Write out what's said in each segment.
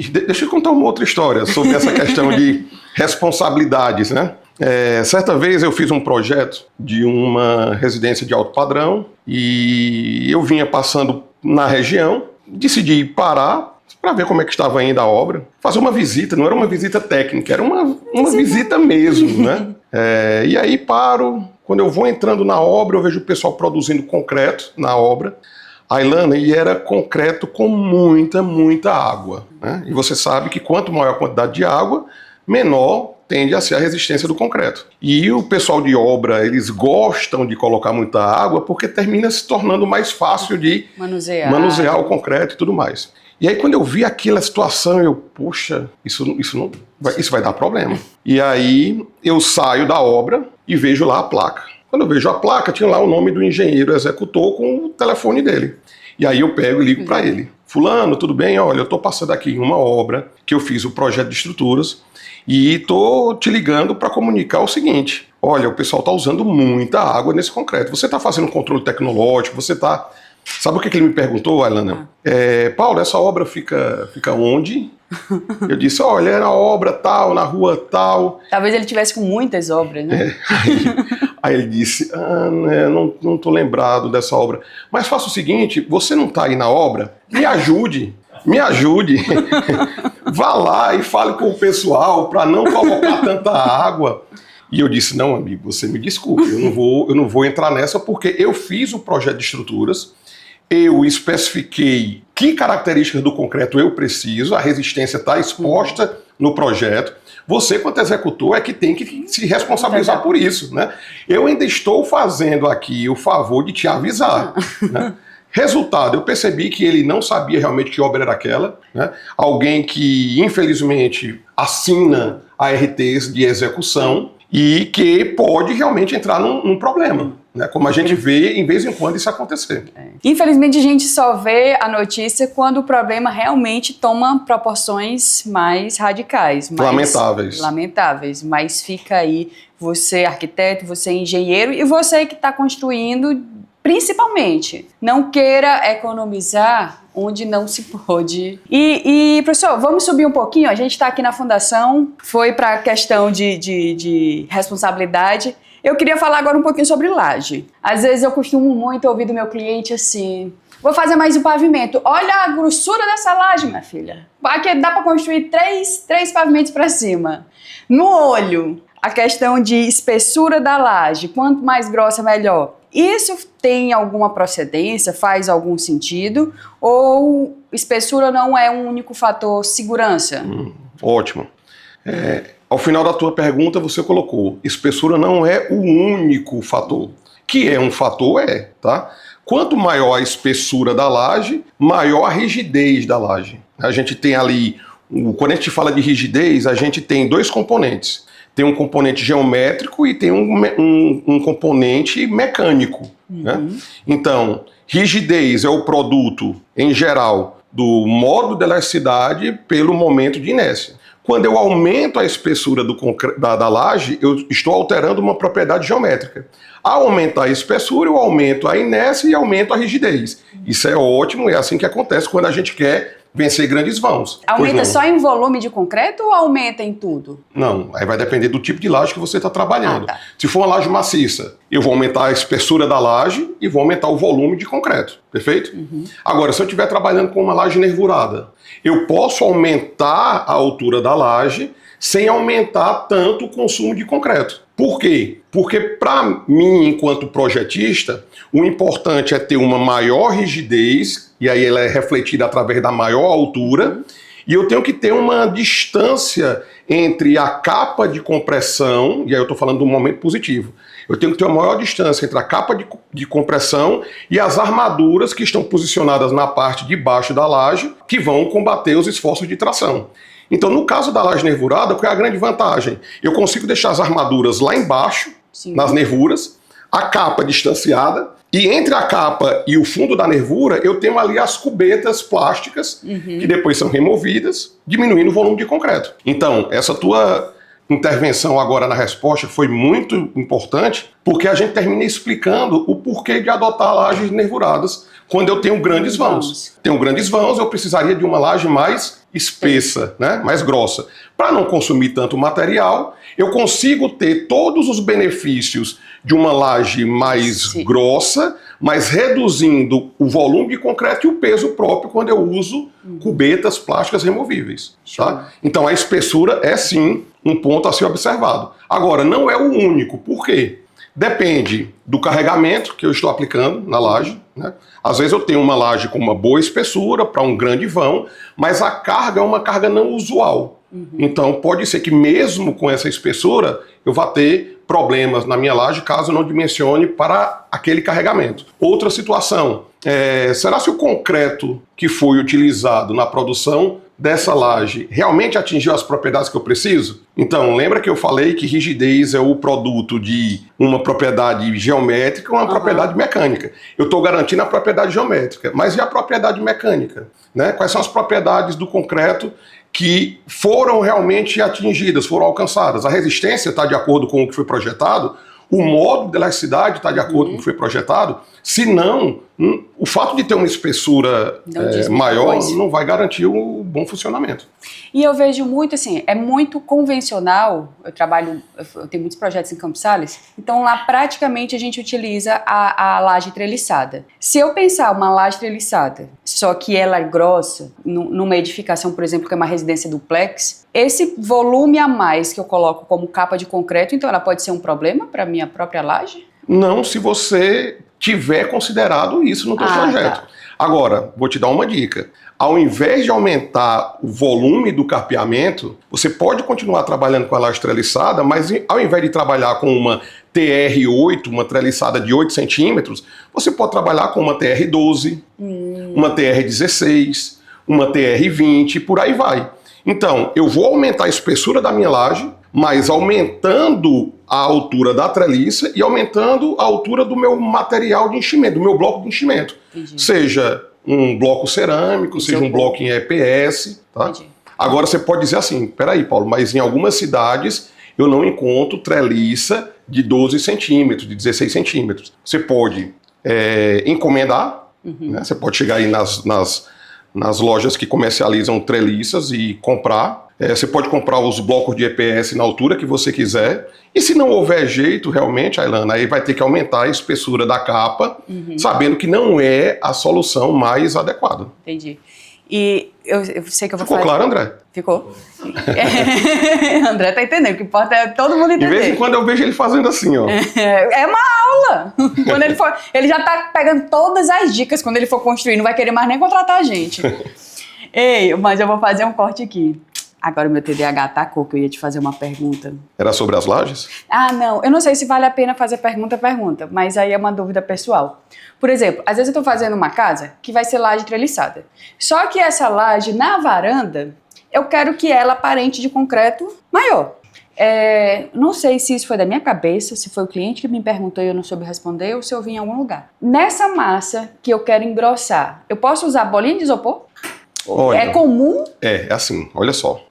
Deixa eu contar uma outra história sobre essa questão de responsabilidades, né? Certa vez eu fiz um projeto de uma residência de alto padrão e eu vinha passando na região, decidi parar para ver como é que estava indo a obra, fazer uma visita, não era uma visita técnica, era uma visita mesmo, né? E aí paro, quando eu vou entrando na obra, eu vejo o pessoal produzindo concreto na obra, a Ilana, e era concreto com muita água, né? E você sabe que quanto maior a quantidade de água, menor tende a ser a resistência do concreto. E o pessoal de obra, eles gostam de colocar muita água porque termina se tornando mais fácil de manusear o concreto e tudo mais. E aí quando eu vi aquela situação, eu, poxa, isso vai dar problema. E aí eu saio da obra e vejo lá a placa. Quando eu vejo a placa, tinha lá o nome do engenheiro executor com o telefone dele. E aí eu pego e ligo para ele. Fulano, tudo bem? Olha, eu estou passando aqui em uma obra que eu fiz o projeto de estruturas e estou te ligando para comunicar o seguinte. Olha, o pessoal está usando muita água nesse concreto. Você está fazendo um controle tecnológico, você está... Sabe o que ele me perguntou, Ilana? Paulo, essa obra fica onde? Eu disse, olha, é na obra tal, na rua tal. Talvez ele tivesse com muitas obras, né? Aí ele disse, não estou lembrado dessa obra. Mas faça o seguinte, você não está aí na obra? Me ajude. Vá lá e fale com o pessoal para não colocar tanta água. E eu disse, não, amigo, você me desculpe, eu não vou entrar nessa porque eu fiz o projeto de estruturas, eu especifiquei que características do concreto eu preciso, a resistência está exposta no projeto. Você, quanto executor, é que tem que se responsabilizar por isso, né? Eu ainda estou fazendo aqui o favor de te avisar, né? Resultado, eu percebi que ele não sabia realmente que obra era aquela, né? Alguém que, infelizmente, assina ARTs de execução e que pode realmente entrar num problema, né? Como a gente vê, em vez em quando, isso acontecer. Infelizmente, a gente só vê a notícia quando o problema realmente toma proporções mais radicais. Lamentáveis. Mas fica aí, você arquiteto, você engenheiro e você que está construindo, principalmente, não queira economizar onde não se pode. E professor, vamos subir um pouquinho, a gente está aqui na fundação, foi para a questão de responsabilidade. Eu queria falar agora um pouquinho sobre laje. Às vezes eu costumo muito ouvir do meu cliente assim, vou fazer mais um pavimento. Olha a grossura dessa laje, minha filha. Aqui dá para construir três pavimentos para cima. No olho, a questão de espessura da laje, quanto mais grossa, melhor. Isso tem alguma procedência, faz algum sentido? Ou espessura não é um único fator segurança? Ótimo. Ao final da tua pergunta você colocou, espessura não é o único fator. Que é um fator, tá? Quanto maior a espessura da laje, maior a rigidez da laje. A gente tem ali, quando a gente fala de rigidez, a gente tem dois componentes. Tem um componente geométrico e tem um componente mecânico. Né? Então, rigidez é o produto, em geral, do modo de elasticidade pelo momento de inércia. Quando eu aumento a espessura da laje, eu estou alterando uma propriedade geométrica. Ao aumentar a espessura, eu aumento a inércia e aumento a rigidez. Isso é ótimo, é assim que acontece quando a gente quer vencer grandes vãos. Aumenta só em volume de concreto ou aumenta em tudo? Não, aí vai depender do tipo de laje que você está trabalhando. Tá. Se for uma laje maciça, eu vou aumentar a espessura da laje e vou aumentar o volume de concreto, perfeito? Agora, se eu estiver trabalhando com uma laje nervurada, eu posso aumentar a altura da laje sem aumentar tanto o consumo de concreto. Por quê? Porque para mim, enquanto projetista, o importante é ter uma maior rigidez, e aí ela é refletida através da maior altura, e eu tenho que ter uma distância entre a capa de compressão, e aí eu estou falando do momento positivo, eu tenho que ter uma maior distância entre a capa de compressão e as armaduras que estão posicionadas na parte de baixo da laje, que vão combater os esforços de tração. Então, no caso da laje nervurada, qual é a grande vantagem? Eu consigo deixar as armaduras lá embaixo, nas nervuras, a capa distanciada, e entre a capa e o fundo da nervura, eu tenho ali as cubetas plásticas, que depois são removidas, diminuindo o volume de concreto. Então, essa tua intervenção agora na resposta foi muito importante, porque a gente termina explicando o porquê de adotar lajes nervuradas quando eu tenho grandes vãos. Tenho grandes vãos, eu precisaria de uma laje mais espessa, né? Mais grossa. Para não consumir tanto material, eu consigo ter todos os benefícios de uma laje mais grossa, mas reduzindo o volume de concreto e o peso próprio quando eu uso cubetas plásticas removíveis. Tá? Então a espessura é sim um ponto a ser observado. Agora, não é o único. Por quê? Depende do carregamento que eu estou aplicando na laje, né? Às vezes eu tenho uma laje com uma boa espessura para um grande vão, mas a carga é uma carga não usual. Então pode ser que mesmo com essa espessura eu vá ter problemas na minha laje caso eu não dimensione para aquele carregamento. Outra situação, será se o concreto que foi utilizado na produção dessa laje realmente atingiu as propriedades que eu preciso? Então, lembra que eu falei que rigidez é o produto de uma propriedade geométrica ou uma propriedade mecânica. Eu estou garantindo a propriedade geométrica, mas e a propriedade mecânica? Né? Quais são as propriedades do concreto que foram realmente atingidas, foram alcançadas? A resistência está de acordo com o que foi projetado? O modo de elasticidade está de acordo com o que foi projetado? Se não, o fato de ter uma espessura maior não vai garantir o bom funcionamento. E eu vejo muito assim, é muito convencional, eu tenho muitos projetos em Campos Sales, então lá praticamente a gente utiliza a laje treliçada. Se eu pensar uma laje treliçada, só que ela é grossa, numa edificação, por exemplo, que é uma residência duplex, esse volume a mais que eu coloco como capa de concreto, então ela pode ser um problema para a minha própria laje? Não, se você tiver considerado isso no teu projeto. Tá. Agora, vou te dar uma dica. Ao invés de aumentar o volume do carpeamento, você pode continuar trabalhando com a laje treliçada, mas ao invés de trabalhar com uma TR8, uma treliçada de 8 centímetros, você pode trabalhar com uma TR12, uma TR16, uma TR20 e por aí vai. Então, eu vou aumentar a espessura da minha laje, mas aumentando a altura da treliça e aumentando a altura do meu material de enchimento, do meu bloco de enchimento. Entendi. Seja um bloco cerâmico, seja um bloco em EPS. Tá? Agora você pode dizer assim, peraí, Paulo, mas em algumas cidades eu não encontro treliça de 12 centímetros, de 16 centímetros. Você pode encomendar, né? Você pode chegar aí nas lojas que comercializam treliças e comprar. Você pode comprar os blocos de EPS na altura que você quiser. E se não houver jeito, realmente, Ailana, aí vai ter que aumentar a espessura da capa, sabendo que não é a solução mais adequada. Entendi. E eu sei que eu vou Ficou claro, André? Ficou. André tá entendendo, o que importa é todo mundo entender. De vez em quando eu vejo ele fazendo assim, ó. É uma aula. Quando ele já tá pegando todas as dicas quando ele for construir, não vai querer mais nem contratar a gente. Ei, mas eu vou fazer um corte aqui. Agora o meu TDAH atacou, que eu ia te fazer uma pergunta. Era sobre as lajes? Ah, não. Eu não sei se vale a pena fazer pergunta, mas aí é uma dúvida pessoal. Por exemplo, às vezes eu tô fazendo uma casa que vai ser laje treliçada. Só que essa laje, na varanda, eu quero que ela aparente de concreto maior. Não sei se isso foi da minha cabeça, se foi o cliente que me perguntou e eu não soube responder, ou se eu vi em algum lugar. Nessa massa que eu quero engrossar, eu posso usar bolinha de isopor? Olha, é comum? É assim, olha só.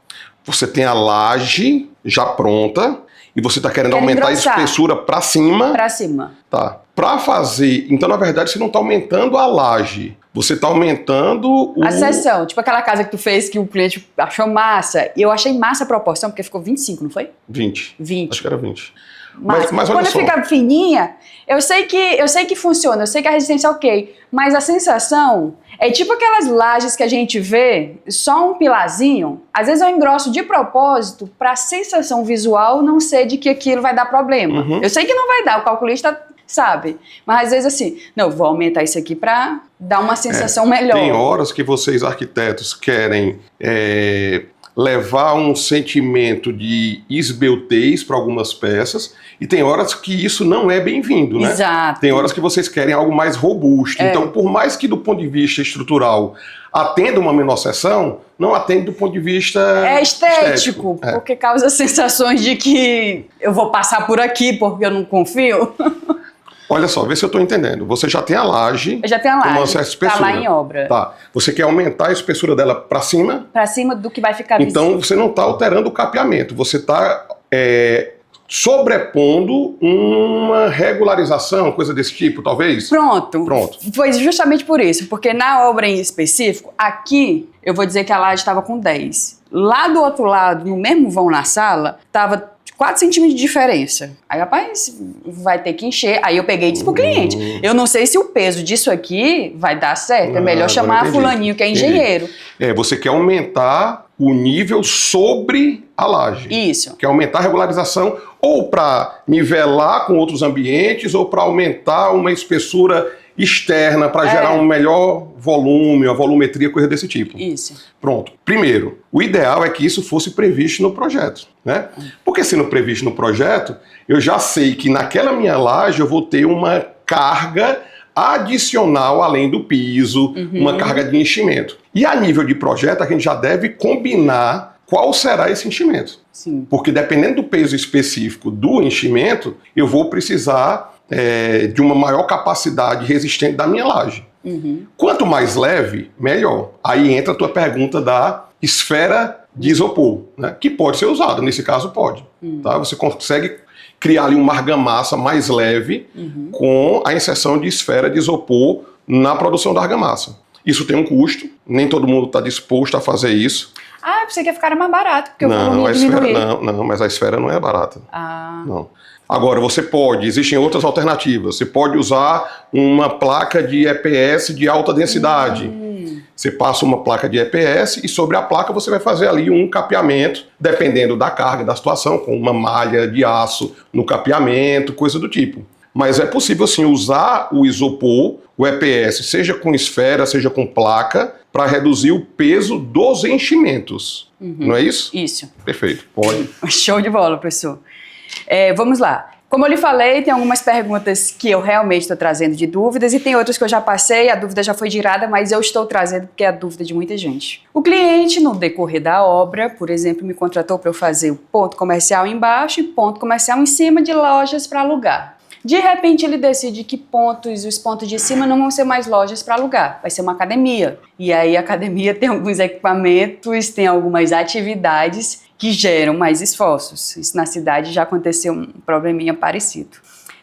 Você tem a laje já pronta e você está querendo aumentar engrossar a espessura para cima. Para cima. Tá. Para fazer... Então, na verdade, você não está aumentando a laje. Você está aumentando a seção. Tipo aquela casa que tu fez que o cliente achou massa. E eu achei massa a proporção, porque ficou 25, não foi? 20. Acho que era 20. Mas quando fica fininha, eu sei que funciona, eu sei que a resistência é ok, mas a sensação é tipo aquelas lajes que a gente vê, só um pilarzinho. Às vezes eu engrosso de propósito para a sensação visual não ser de que aquilo vai dar problema. Eu sei que não vai dar, o calculista sabe, mas às vezes assim, não, vou aumentar isso aqui para dar uma sensação melhor. Tem horas que vocês arquitetos querem levar um sentimento de esbeltez para algumas peças e tem horas que isso não é bem-vindo, né? Exato. Tem horas que vocês querem algo mais robusto. Então, por mais que do ponto de vista estrutural atenda uma menor seção, não atende do ponto de vista estético. Porque causa sensações de que eu vou passar por aqui porque eu não confio. Olha só, vê se eu estou entendendo. Você já tem a laje. Eu já tenho a laje. Com uma certa espessura. Tá lá em obra. Tá. Você quer aumentar a espessura dela para cima? Para cima do que vai ficar visível. Então você não está alterando o capeamento. Você está sobrepondo uma regularização, coisa desse tipo, talvez? Pronto. Foi justamente por isso, porque na obra em específico, aqui eu vou dizer que a laje estava com 10. Lá do outro lado, no mesmo vão na sala, estava 4 centímetros de diferença. Aí, rapaz, vai ter que encher. Aí eu peguei e disse pro cliente, eu não sei se o peso disso aqui vai dar certo, é melhor chamar fulaninho que é engenheiro. Você quer aumentar o nível sobre a laje. Isso. Quer aumentar a regularização ou para nivelar com outros ambientes ou para aumentar uma espessura externa para gerar um melhor volume, uma volumetria, coisa desse tipo. Isso. Pronto. Primeiro, o ideal é que isso fosse previsto no projeto, né? Porque sendo previsto no projeto, eu já sei que naquela minha laje eu vou ter uma carga adicional além do piso, uma carga de enchimento. E a nível de projeto, a gente já deve combinar qual será esse enchimento. Sim. Porque dependendo do peso específico do enchimento, eu vou precisar de uma maior capacidade resistente da minha laje. Quanto mais leve, melhor. Aí entra a tua pergunta da esfera de isopor, né? Que pode ser usada, nesse caso pode. Tá? Você consegue criar ali uma argamassa mais leve com a inserção de esfera de isopor na produção da argamassa. Isso tem um custo, nem todo mundo está disposto a fazer isso. Ah, eu pensei que ia ficar mais barato, porque não, mas a esfera não é barata. Não. Agora, existem outras alternativas. Você pode usar uma placa de EPS de alta densidade. Você passa uma placa de EPS e sobre a placa você vai fazer ali um capeamento, dependendo da carga, da situação, com uma malha de aço no capeamento, coisa do tipo. Mas é possível, sim, usar o isopor, o EPS, seja com esfera, seja com placa, para reduzir o peso dos enchimentos. Não é isso? Isso. Perfeito, pode. Show de bola, professor. Vamos lá. Como eu lhe falei, tem algumas perguntas que eu realmente estou trazendo de dúvidas e tem outras que eu já passei, a dúvida já foi tirada, mas eu estou trazendo porque é a dúvida de muita gente. O cliente, no decorrer da obra, por exemplo, me contratou para eu fazer o ponto comercial embaixo e ponto comercial em cima de lojas para alugar. De repente ele decide que os pontos de cima não vão ser mais lojas para alugar, vai ser uma academia. E aí a academia tem alguns equipamentos, tem algumas atividades que geram mais esforços. Isso na cidade já aconteceu um probleminha parecido.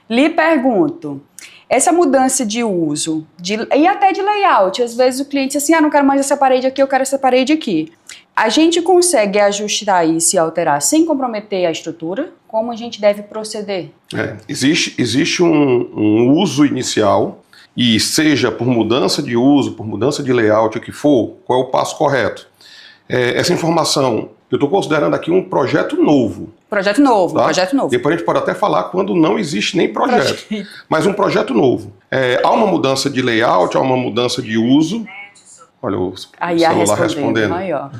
Lhe pergunto, essa mudança de uso e até de layout, às vezes o cliente diz assim, não quero mais essa parede aqui, eu quero essa parede aqui. A gente consegue ajustar isso e alterar sem comprometer a estrutura? Como a gente deve proceder? Existe um uso inicial e seja por mudança de uso, por mudança de layout, o que for, qual é o passo correto? Essa informação, eu estou considerando aqui um projeto novo. Projeto novo, tá? Projeto novo. Depois a gente pode até falar quando não existe nem projeto. Mas um projeto novo. Há uma mudança de layout, há uma mudança de uso. Olha o celular respondendo. Maior.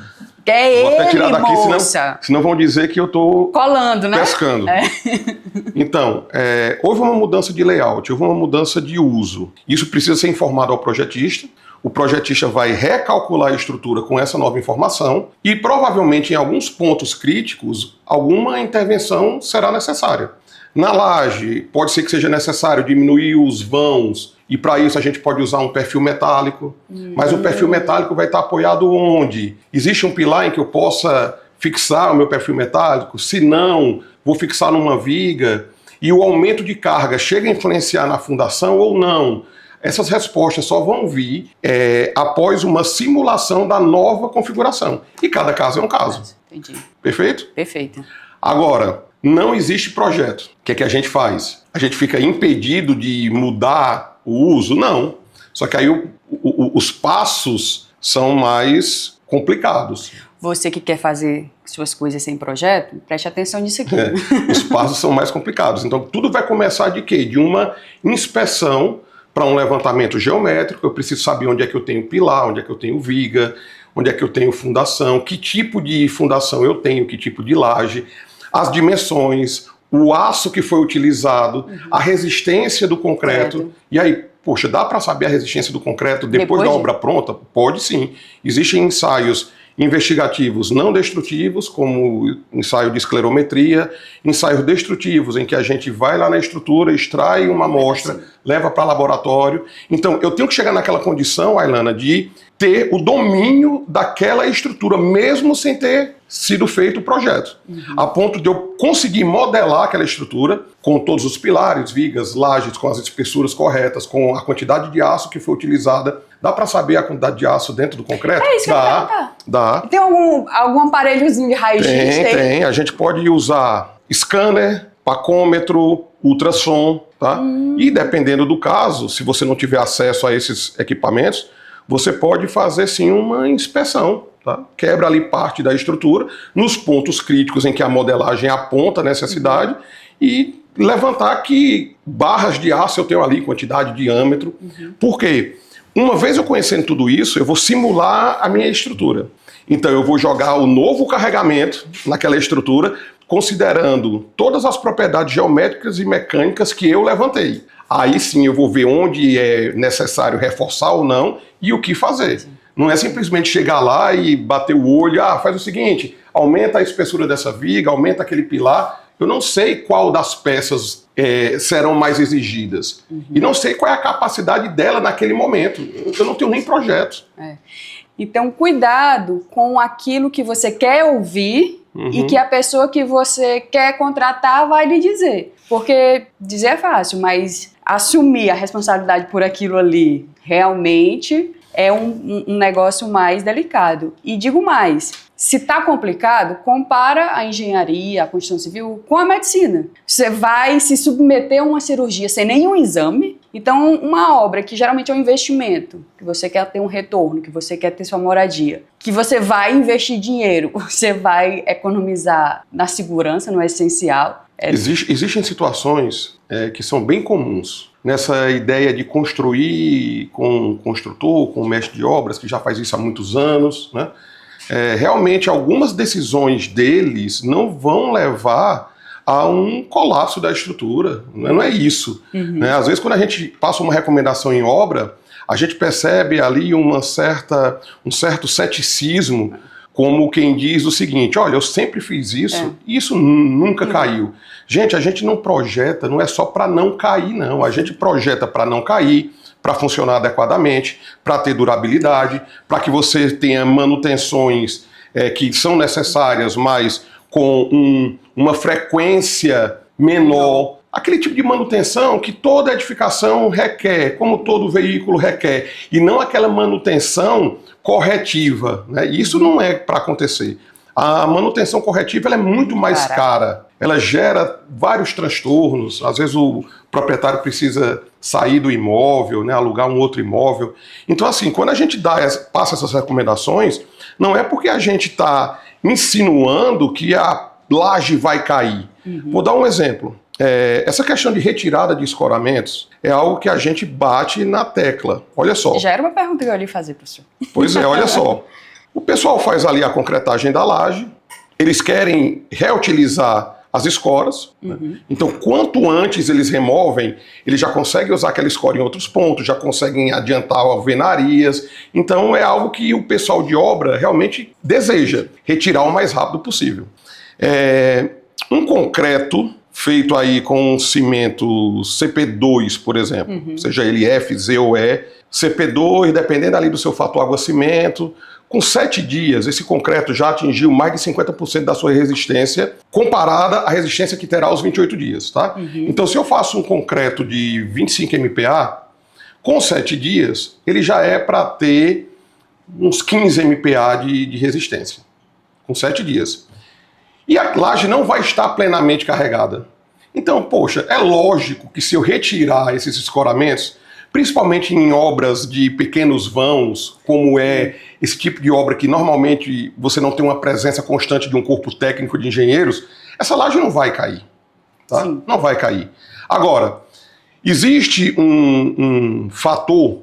Vou até tirar daqui, senão vão dizer que eu estou colando, né? Pescando. Então, houve uma mudança de layout, houve uma mudança de uso. Isso precisa ser informado ao projetista. O projetista vai recalcular a estrutura com essa nova informação e provavelmente em alguns pontos críticos, alguma intervenção será necessária. Na laje, pode ser que seja necessário diminuir os vãos e para isso a gente pode usar um perfil metálico. Mas o perfil metálico vai estar apoiado onde? Existe um pilar em que eu possa fixar o meu perfil metálico? Se não, vou fixar numa viga. E o aumento de carga chega a influenciar na fundação ou não? Essas respostas só vão vir após uma simulação da nova configuração. E cada caso é um caso. Entendi. Perfeito? Perfeito. Agora, não existe projeto. O que é que a gente faz? A gente fica impedido de mudar o uso? Não. Só que aí os passos são mais complicados. Você que quer fazer suas coisas sem projeto, preste atenção nisso aqui. Os passos são mais complicados. Então, tudo vai começar de quê? De uma inspeção para um levantamento geométrico. Eu preciso saber onde é que eu tenho pilar, onde é que eu tenho viga, onde é que eu tenho fundação, que tipo de fundação eu tenho, que tipo de laje, as dimensões, o aço que foi utilizado, a resistência do concreto. E aí, poxa, dá para saber a resistência do concreto depois da obra pronta? Pode sim. Existem ensaios investigativos não destrutivos, como ensaio de esclerometria, ensaios destrutivos, em que a gente vai lá na estrutura, extrai uma amostra, leva para laboratório. Então, eu tenho que chegar naquela condição, Ailana, de ter o domínio daquela estrutura, mesmo sem ter sido feito o projeto. A ponto de eu conseguir modelar aquela estrutura com todos os pilares, vigas, lajes, com as espessuras corretas, com a quantidade de aço que foi utilizada. Dá para saber a quantidade de aço dentro do concreto? É isso que eu ia perguntar. Dá. Tem algum aparelhozinho de raio-x? Tem. A gente pode usar scanner, pacômetro, ultrassom, tá? E dependendo do caso, se você não tiver acesso a esses equipamentos, você pode fazer sim uma inspeção, tá? Quebra ali parte da estrutura, nos pontos críticos em que a modelagem aponta a necessidade e levantar que barras de aço eu tenho ali, quantidade, diâmetro. Por quê? Uma vez eu conhecendo tudo isso, eu vou simular a minha estrutura. Então eu vou jogar o novo carregamento naquela estrutura, considerando todas as propriedades geométricas e mecânicas que eu levantei. Aí sim eu vou ver onde é necessário reforçar ou não e o que fazer. Não é simplesmente chegar lá e bater o olho, faz o seguinte, aumenta a espessura dessa viga, aumenta aquele pilar. Eu não sei qual das peças serão mais exigidas. E não sei qual é a capacidade dela naquele momento. Eu não tenho nem projeto. Então, cuidado com aquilo que você quer ouvir e que a pessoa que você quer contratar vai lhe dizer. Porque dizer é fácil, mas assumir a responsabilidade por aquilo ali realmente é um negócio mais delicado. E digo mais, se está complicado, compara a engenharia, a construção civil com a medicina. Você vai se submeter a uma cirurgia sem nenhum exame. Então, uma obra que geralmente é um investimento, que você quer ter um retorno, que você quer ter sua moradia, que você vai investir dinheiro, você vai economizar na segurança, no essencial. Existem situações que são bem comuns. Nessa ideia de construir com um construtor, com um mestre de obras, que já faz isso há muitos anos, né? Realmente algumas decisões deles não vão levar a um colapso da estrutura, não é isso. Né? Às vezes quando a gente passa uma recomendação em obra, a gente percebe ali um certo ceticismo, como quem diz o seguinte, olha, eu sempre fiz isso e isso nunca caiu. Gente, a gente não projeta, não é só para não cair, não. A gente projeta para não cair, para funcionar adequadamente, para ter durabilidade, para que você tenha manutenções que são necessárias, mas com uma frequência menor. Aquele tipo de manutenção que toda edificação requer, como todo veículo requer, e não aquela manutenção corretiva, né? Isso não é para acontecer. A manutenção corretiva ela é muito mais cara. Ela gera vários transtornos. Às vezes o proprietário precisa sair do imóvel, né, alugar um outro imóvel. Então, assim, quando a gente passa essas recomendações, não é porque a gente está insinuando que a laje vai cair. Vou dar um exemplo. Essa questão de retirada de escoramentos é algo que a gente bate na tecla. Olha só. Já era uma pergunta que eu ia fazer, professor. Pois é, olha só. O pessoal faz ali a concretagem da laje, eles querem reutilizar as escoras, né? Então quanto antes eles removem, eles já conseguem usar aquela escora em outros pontos, já conseguem adiantar alvenarias, então é algo que o pessoal de obra realmente deseja, retirar o mais rápido possível. Um concreto feito aí com cimento CP2, por exemplo, seja ele F, Z ou E, CP2, dependendo ali do seu fator água-cimento, com 7 dias, esse concreto já atingiu mais de 50% da sua resistência, comparada à resistência que terá aos 28 dias, tá? Então, se eu faço um concreto de 25 MPa, com 7 dias, ele já é para ter uns 15 MPa de resistência, com 7 dias. E a laje não vai estar plenamente carregada. Então, poxa, é lógico que se eu retirar esses escoramentos, principalmente em obras de pequenos vãos, como é esse tipo de obra que normalmente você não tem uma presença constante de um corpo técnico de engenheiros, essa laje não vai cair, tá? Não vai cair. Agora, existe um fator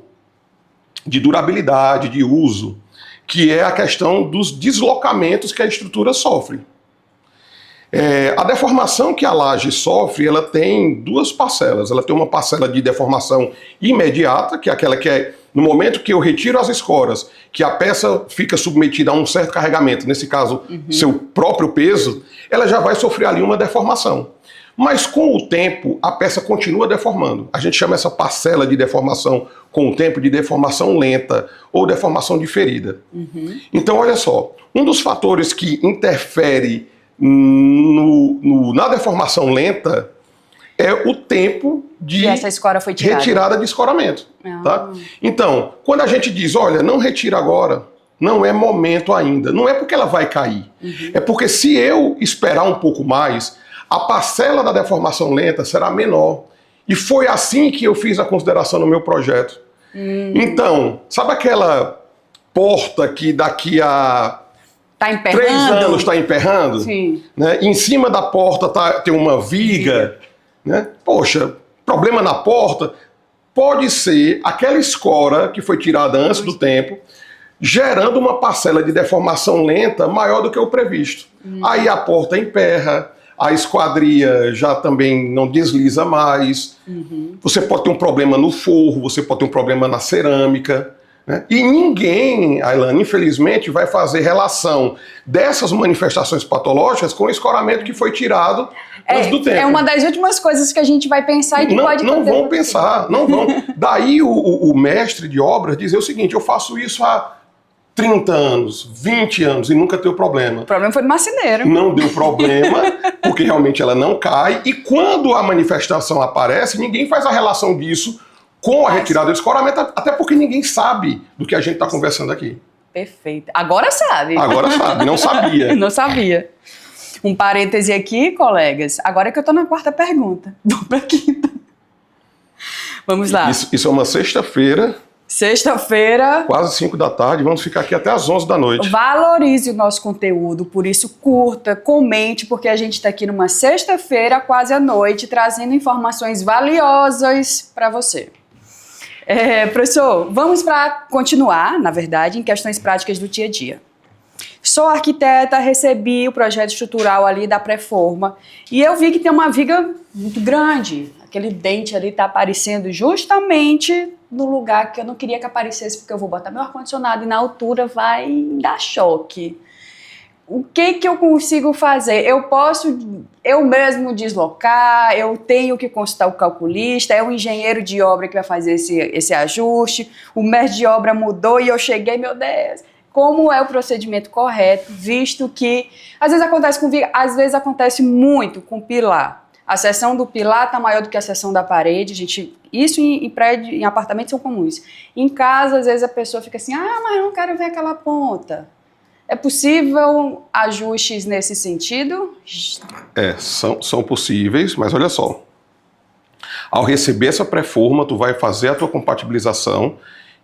de durabilidade, de uso, que é a questão dos deslocamentos que a estrutura sofre. A deformação que a laje sofre, ela tem duas parcelas. Ela tem uma parcela de deformação imediata, que é aquela que é no momento que eu retiro as escoras, que a peça fica submetida a um certo carregamento, nesse caso, seu próprio peso, ela já vai sofrer ali uma deformação. Mas com o tempo, a peça continua deformando. A gente chama essa parcela de deformação com o tempo de deformação lenta ou deformação diferida. Então, olha só, um dos fatores que interfere na deformação lenta é o tempo de essa escora foi tirada. Retirada de escoramento. Tá? Então, quando a gente diz, olha, não retira agora, não é momento ainda. Não é porque ela vai cair. É porque se eu esperar um pouco mais, a parcela da deformação lenta será menor. E foi assim que eu fiz a consideração no meu projeto. Então, sabe aquela porta que daqui a 3 anos está emperrando? Sim. Né? Em cima da porta tem uma viga. Né? Poxa, problema na porta pode ser aquela escora que foi tirada antes do tempo, gerando uma parcela de deformação lenta maior do que o previsto. Aí a porta emperra, a esquadria já também não desliza mais, você pode ter um problema no forro, você pode ter um problema na cerâmica. Né? E ninguém, Ailane, infelizmente, vai fazer relação dessas manifestações patológicas com o escoramento que foi tirado antes do tempo. É uma das últimas coisas que a gente vai pensar e que pode não vão pensar, não vão. Daí o mestre de obras dizer o seguinte, eu faço isso há 30 anos, 20 anos e nunca deu problema. O problema foi do marceneiro. Não deu problema, porque realmente ela não cai. E quando a manifestação aparece, ninguém faz a relação disso com a retirada do escoramento, até porque ninguém sabe do que a gente está conversando aqui. Perfeito. Agora sabe. Agora sabe, não sabia. Não sabia. Um parêntese aqui, colegas. Agora que eu estou na 4ª pergunta. Vou para a 5ª. Vamos lá. Isso é uma sexta-feira. Sexta-feira. Quase 5 da tarde. Vamos ficar aqui até às 11 da noite. Valorize o nosso conteúdo, por isso curta, comente, porque a gente está aqui numa sexta-feira, quase à noite, trazendo informações valiosas para você. Professor, vamos para continuar, na verdade, em questões práticas do dia a dia. Sou arquiteta, recebi o projeto estrutural ali da pré-forma e eu vi que tem uma viga muito grande. Aquele dente ali está aparecendo justamente no lugar que eu não queria que aparecesse, porque eu vou botar meu ar-condicionado e na altura vai dar choque. O que eu consigo fazer? Eu posso eu mesmo deslocar, eu tenho que consultar o calculista, é o engenheiro de obra que vai fazer esse ajuste, o mestre de obra mudou e eu cheguei, meu Deus, como é o procedimento correto, visto que às vezes acontece com viga, às vezes acontece muito com pilar. A seção do pilar está maior do que a seção da parede, isso em prédio, em apartamentos são comuns. Em casa, às vezes a pessoa fica assim, mas eu não quero ver aquela ponta. É possível ajustes nesse sentido? São possíveis, mas olha só. Ao receber essa pré-forma, tu vai fazer a tua compatibilização,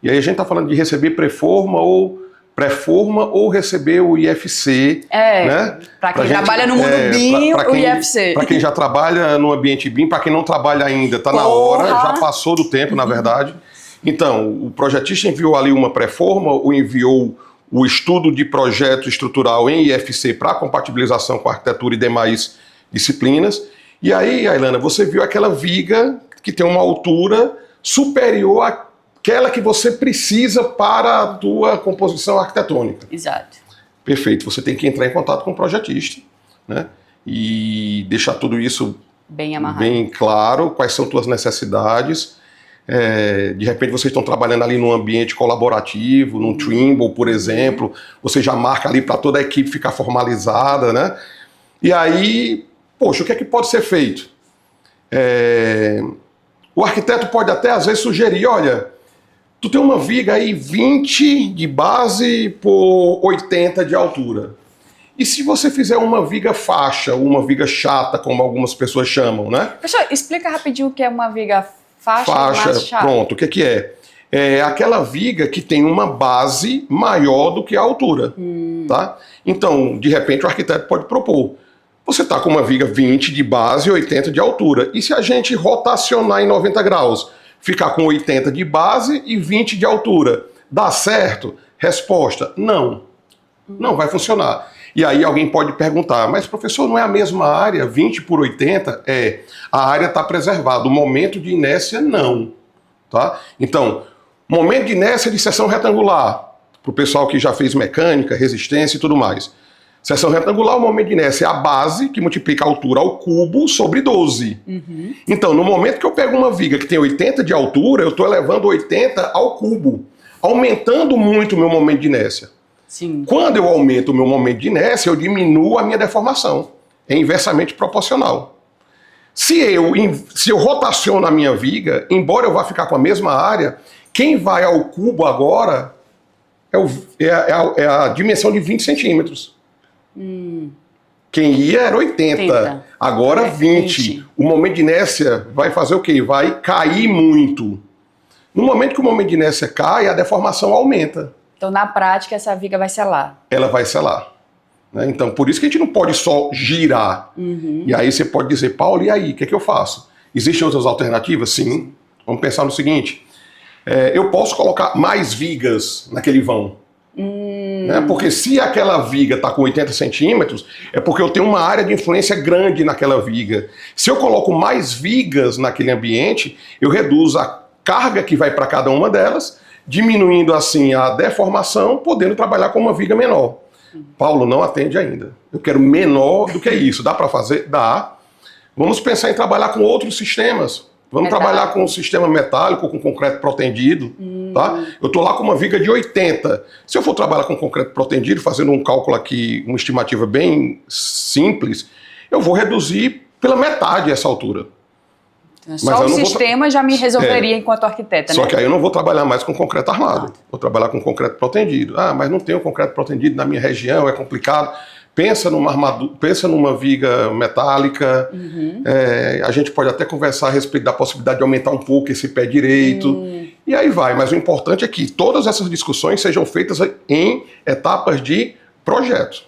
e aí a gente está falando de receber pré-forma ou receber o IFC. Né? Para quem trabalha no mundo BIM, o IFC. Para quem já trabalha no ambiente BIM, para quem não trabalha ainda, está na hora, já passou do tempo, na verdade. Então, o projetista enviou ali uma pré-forma, ou enviou o estudo de projeto estrutural em IFC para compatibilização com arquitetura e demais disciplinas. E aí, Ailana, você viu aquela viga que tem uma altura superior àquela que você precisa para a tua composição arquitetônica. Exato. Perfeito. Você tem que entrar em contato com o projetista, né? E deixar tudo isso bem amarrado, bem claro, quais são tuas necessidades. De repente vocês estão trabalhando ali num ambiente colaborativo, num Trimble, por exemplo, você já marca ali para toda a equipe ficar formalizada, né? E aí, poxa, o que é que pode ser feito? O arquiteto pode até às vezes sugerir, olha, tu tem uma viga aí 20 de base por 80 de altura. E se você fizer uma viga faixa, uma viga chata, como algumas pessoas chamam, né? Professor, explica rapidinho o que é uma viga faixa, pronto, o que é? É aquela viga que tem uma base maior do que a altura, tá? Então, de repente, o arquiteto pode propor, você está com uma viga 20 de base e 80 de altura, e se a gente rotacionar em 90 graus, ficar com 80 de base e 20 de altura, dá certo? Resposta, não. Não vai funcionar. E aí alguém pode perguntar, mas professor, não é a mesma área, 20 por 80? A área está preservada, o momento de inércia não. Tá? Então, momento de inércia de seção retangular, para o pessoal que já fez mecânica, resistência e tudo mais. Seção retangular, o momento de inércia é a base, que multiplica a altura ao cubo sobre 12. Então, no momento que eu pego uma viga que tem 80 de altura, eu estou elevando 80 ao cubo, aumentando muito o meu momento de inércia. Sim. Quando eu aumento o meu momento de inércia, eu diminuo a minha deformação. É inversamente proporcional. Se eu rotaciono a minha viga, embora eu vá ficar com a mesma área, quem vai ao cubo agora é a dimensão de 20 centímetros. Quem ia era 80. Agora 20. O momento de inércia vai fazer o quê? Vai cair muito. No momento que o momento de inércia cai, a deformação aumenta. Então, na prática, essa viga vai selar. Ela vai selar. Né? Então, por isso que a gente não pode só girar. E aí você pode dizer, Paulo, e aí? O que é que eu faço? Existem outras alternativas? Sim. Vamos pensar no seguinte. Eu posso colocar mais vigas naquele vão. Né? Porque se aquela viga está com 80 centímetros, é porque eu tenho uma área de influência grande naquela viga. Se eu coloco mais vigas naquele ambiente, eu reduzo a carga que vai para cada uma delas, diminuindo assim a deformação, podendo trabalhar com uma viga menor. Paulo, não atende ainda. Eu quero menor do que isso. Dá para fazer? Dá. Vamos pensar em trabalhar com outros sistemas. Vamos trabalhar com um sistema metálico, com concreto protendido. Tá? Eu estou lá com uma viga de 80. Se eu for trabalhar com concreto protendido, fazendo um cálculo aqui, uma estimativa bem simples, eu vou reduzir pela metade essa altura. Só o sistema já me resolveria enquanto arquiteta, né? Só que aí eu não vou trabalhar mais com concreto armado. Vou trabalhar com concreto protendido. Ah, mas não tenho concreto protendido na minha região, é complicado. Pensa numa armadura, pensa numa viga metálica. A gente pode até conversar a respeito da possibilidade de aumentar um pouco esse pé direito. E aí vai. Mas o importante é que todas essas discussões sejam feitas em etapas de projeto.